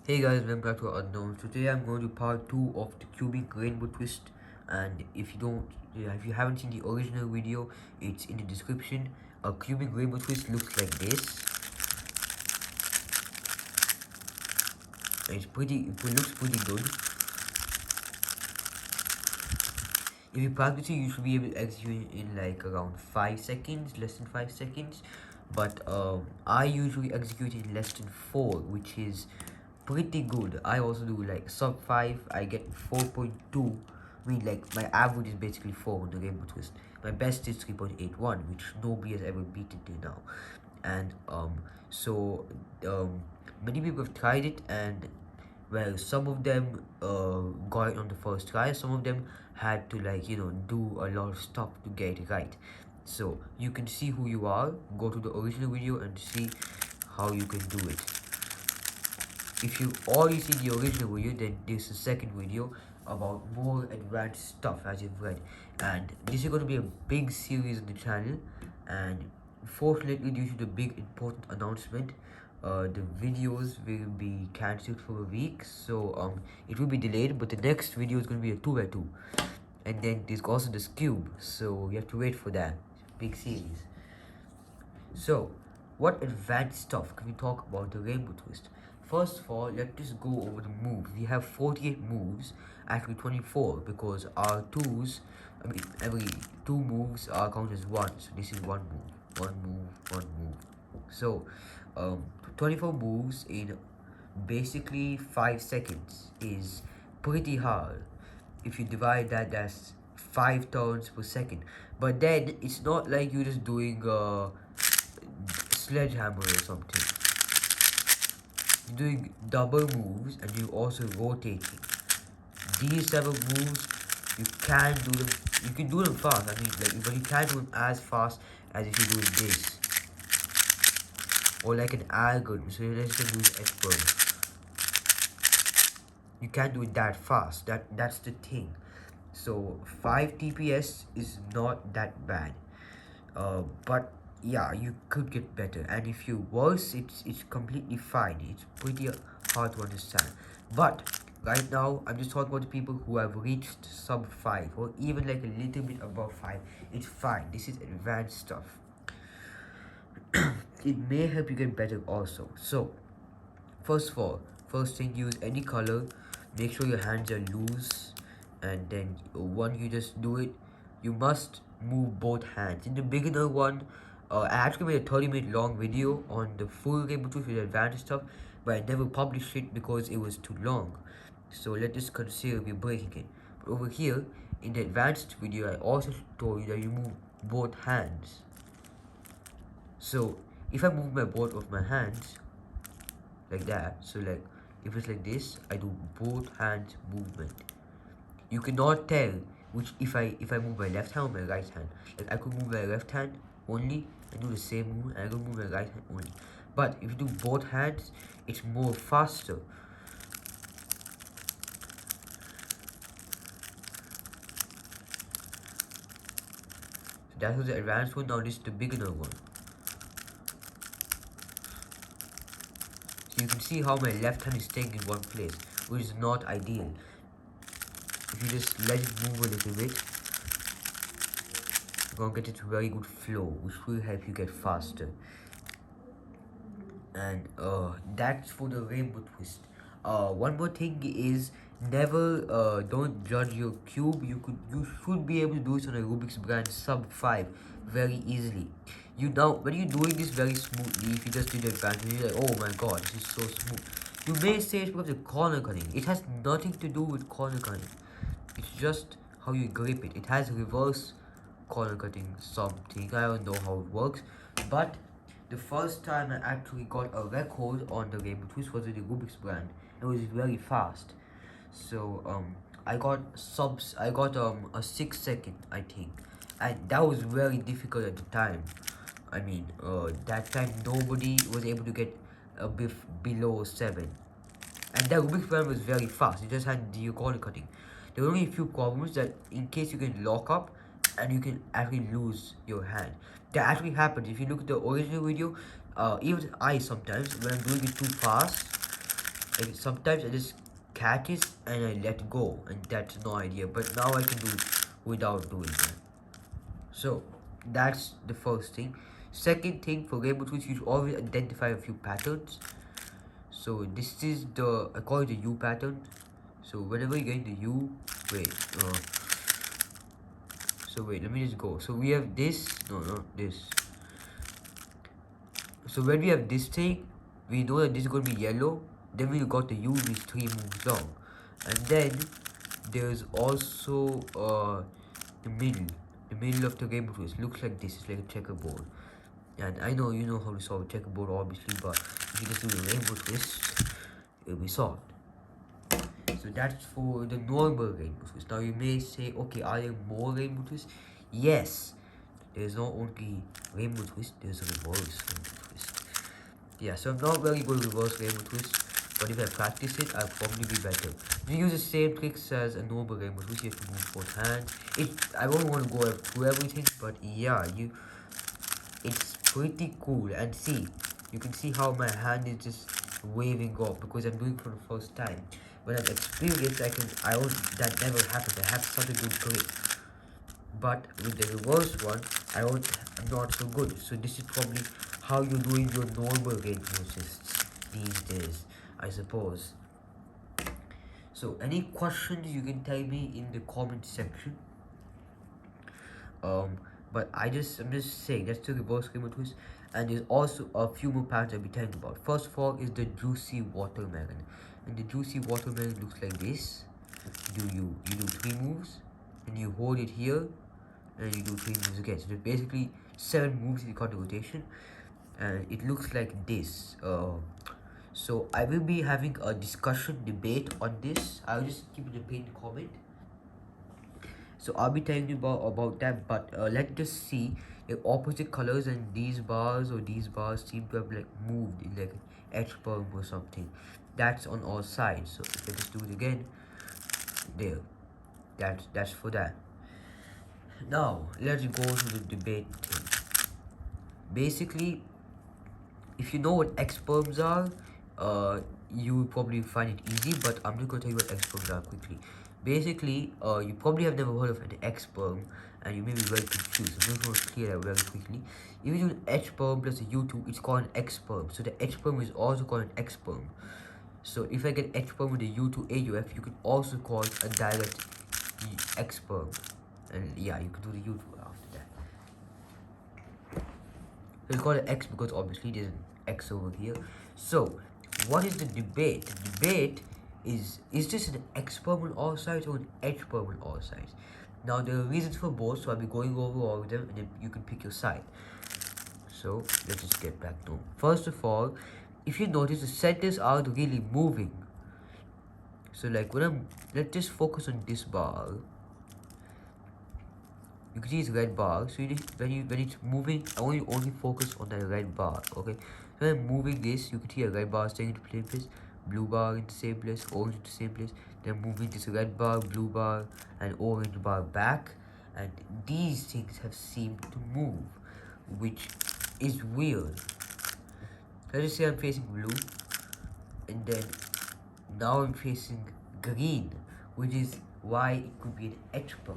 Hey guys, welcome back to Unknown. So today I'm going to part 2 of the cubic rainbow twist. And if you haven't seen the original video, it's in the description. A cubic rainbow twist looks like this. And it looks pretty good. If you practice it, you should be able to execute it in like around 5 seconds, less than 5 seconds. But I usually execute it in less than 4, which is pretty good. I also do like sub 5. I get 4.2. I mean, like, my average is basically 4 on the rainbow twist. My best is 3.81, which nobody has ever beaten till now. And so um many people have tried it, and well, some of them got it on the first try. Some of them had to, like, do a lot of stuff to get it right. So you can see who you are. Go to the original video and see how you can do it. If you already see the original video, then this is the second video about more advanced stuff, as you've read. And this is going to be a big series on the channel. And fortunately, due to the big important announcement, the videos will be cancelled for a week. So it will be delayed, but the next video is going to be a 2x2. And then there's also this cube, so you have to wait for that big series. So, what advanced stuff can we talk about the rainbow twist? First of all, let's just go over the moves. We have 48 moves, actually 24, because our twos, I mean, every two moves are counted as one. So this is one move, one move, one move. So, 24 moves in basically 5 seconds is pretty hard. If you divide that, that's 5 turns per second. But then it's not like you're just doing sledgehammer or something. You're doing double moves and you also rotating. These type of moves, you can do them. You can do them fast. I mean, like, but you can't do them as fast as if you're doing this, or like an algorithm. So let's just do the expert. You can't do it that fast. That's the thing. So 5 TPS is not that bad. But yeah, you could get better, and if you worse, it's completely fine. It's pretty hard to understand. But right now I'm just talking about the people who have reached sub 5, or even like a little bit above 5. It's fine. This is advanced stuff. It may help you get better also. So first of all, first thing, use any color. Make sure your hands are loose, and then when you just do it, you must move both hands. In the beginner one, I actually made a 30-minute long video on the full rainbow twist with advanced stuff, but I never published it because it was too long. So let's just consider me breaking it. But over here, in the advanced video, I also told you that you move both hands. So if I move both of my hands like that, so like if it's like this, I do both hands movement. You cannot tell which, if I move my left hand or my right hand. Like, I could move my left hand only and do the same move, and I could move my right hand only. But if you do both hands, it's more faster. So that was the advanced one. Now this is the beginner one. So you can see how my left hand is staying in one place, which is not ideal. If you just let it move a little bit, you're gonna get it very good flow, which will help you get faster. And that's for the rainbow twist. One more thing is, never don't judge your cube. You should be able to do this on a Rubik's brand sub 5 very easily. When you're doing this very smoothly, if you just do the advantage, you're like, oh my god, this is so smooth. You may say it's because of corner cutting. It has nothing to do with corner cutting. It's just how you grip it. It has reverse corner cutting something. I don't know how it works, but the first time I actually got a record on the rainbow twist was with the Rubik's brand. It was very fast. So I got a 6 second, I think, and that was very difficult at the time. I mean, that time nobody was able to get a bit below 7. And that Rubik's brand was very fast. It just had the corner cutting. There were only a few problems, that in case you can lock up and you can actually lose your hand. That actually happens. If you look at the original video, even I sometimes, when I'm doing it too fast, Like, sometimes I just catch it and I let go, and that's no idea. But now I can do it without doing that. So that's the first thing. Second thing, for rainbow twist, you should always identify a few patterns. So this is the, I call it the U pattern. So whenever you get the U, wait, so wait, let me just go. So we have this, no, not this. So when we have this thing, we know that this is going to be yellow. Then we got the U, which is 3 moves long. And then there's also the middle. The middle of the rainbow twist looks like this. It's like a checkerboard. And I know you know how to solve a checkerboard, obviously, but if you just do the rainbow twist, it'll be solved. So that's for the normal rainbow twist. Now you may say, okay, are there more rainbow twists? Yes, there's not only rainbow twist, there's a reverse rainbow twist. Yeah, so I'm not very good at reverse rainbow twist, but if I practice it, I'll probably be better. You use the same tricks as a normal rainbow twist. You have to move both hands. I don't want to go through everything, but yeah, it's pretty cool. And see, you can see how my hand is just waving off because I'm doing it for the first time. When I'm experienced, that never happened. I have such a good grip. But with the reverse one, I'm not so good. So this is probably how you're doing your normal rainbow twists these days, I suppose. So any questions you can tell me in the comment section. But I'm just saying that's the reverse rainbow twist, and there's also a few more patterns I'll be telling about. First of all is the juicy watermelon, and the juicy watermelon looks like this. You do 3 moves, and you hold it here, and you do 3 moves again. So there's basically 7 moves if you count the rotation, and it looks like this. So I will be having a debate on this. I'll just keep it in the pinned comment. So I'll be telling you about that, but let's just see if opposite colors and these bars seem to have like moved in like edge perm or something. That's on all sides. So if I just do it again, there, that's for that. Now let's go to the debate thing. Basically, if you know what X perms are, you will probably find it easy, but I'm just going to tell you what X perms are quickly. Basically, you probably have never heard of an X perm, and you may be very confused. I'm just going to clear that very quickly. If you do an H perm plus a U2, it's called an X perm. So the H perm is also called an X perm. So if I get H perm with a U2 AUF, you can also call it a direct X perm. And yeah, you can do the U2 after that. So it's called an X because obviously there's an X over here. So what is the debate? The debate is this an X perm on all sides or an H perm on all sides? Now there are reasons for both, so I'll be going over all of them and then you can pick your side. So let's just get back to first of all, if you notice the centers aren't really moving. So like let's just focus on this bar. You can see it's red bar. So when it's moving, I want you only focus on that red bar. Okay. So when I'm moving this, you can see a red bar staying in the same place, blue bar in the same place, orange in the same place. Then moving this red bar, blue bar, and orange bar back, and these things have seemed to move, which is weird. Let's just say I'm facing blue, and then now I'm facing green, which is why it could be an H perm.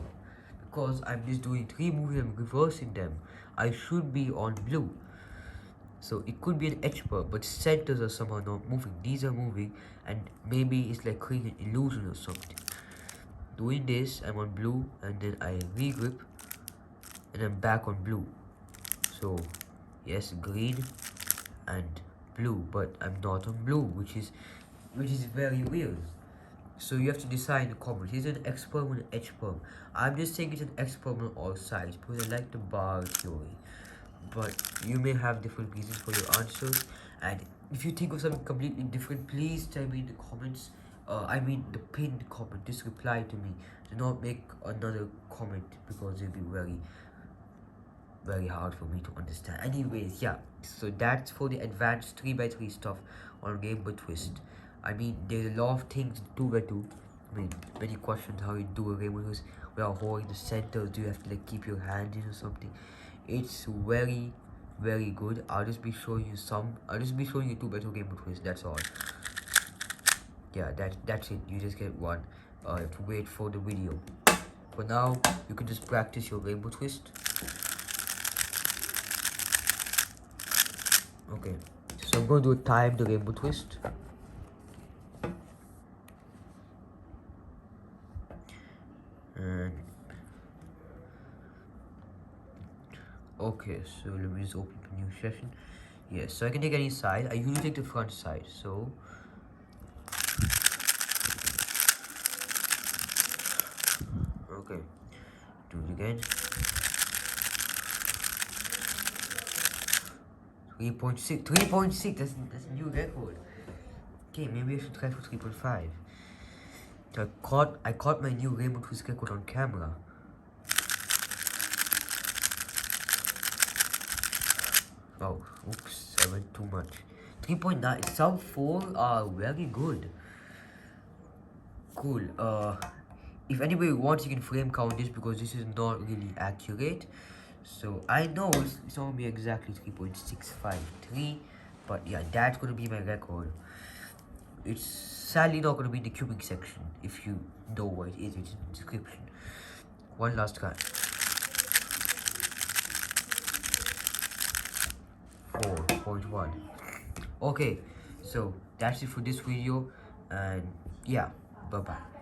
Because I'm just doing 3 moves and reversing them, I should be on blue. So it could be an H perm, but centers are somehow not moving. These are moving, and maybe it's like creating an illusion or something. Doing this, I'm on blue, and then I regrip, and I'm back on blue. So yes, green and blue, but I'm not on blue, which is very weird. So you have to decide in the comments, is it an X perm or an H perm? I'm just saying it's an X perm on all sides because I like the bar theory. But you may have different reasons for your answers, and if you think of something completely different, please tell me in the comments. I mean the pinned comment, just reply to me. Do not make another comment because it'll be very hard for me to understand. Anyways, yeah, so that's for the advanced 3x3 stuff on Rainbow Twist. I mean, there's a lot of things to 2x2. I mean, many questions how you do a Rainbow Twist without holding the center. Do you have to like keep your hand in or something? It's very good. I'll just be showing you 2x2 Rainbow Twist, that's all. yeah, that's it. You just get one. You have to wait for the video. For now, you can just practice your rainbow twist. Okay, so I'm going to time the rainbow twist. And okay, so let me just open a new session. Yes, so I can take any side. I usually take the front side. So okay, do it again. 3.6, 3.6. That's a new record. Okay, maybe I should try for 3.5. So I caught my new rainbow twist record on camera. Oh, oops, I went too much. 3.9. Sub-4 are very good. Cool. If anybody wants, you can frame count this because this is not really accurate. So I know it's not gonna be exactly 3.653, but yeah, that's gonna be my record. It's sadly not gonna be in the cubic section. If you know what it is, it's in the description. One last time. 4.1. Okay, so that's it for this video, and yeah, bye bye.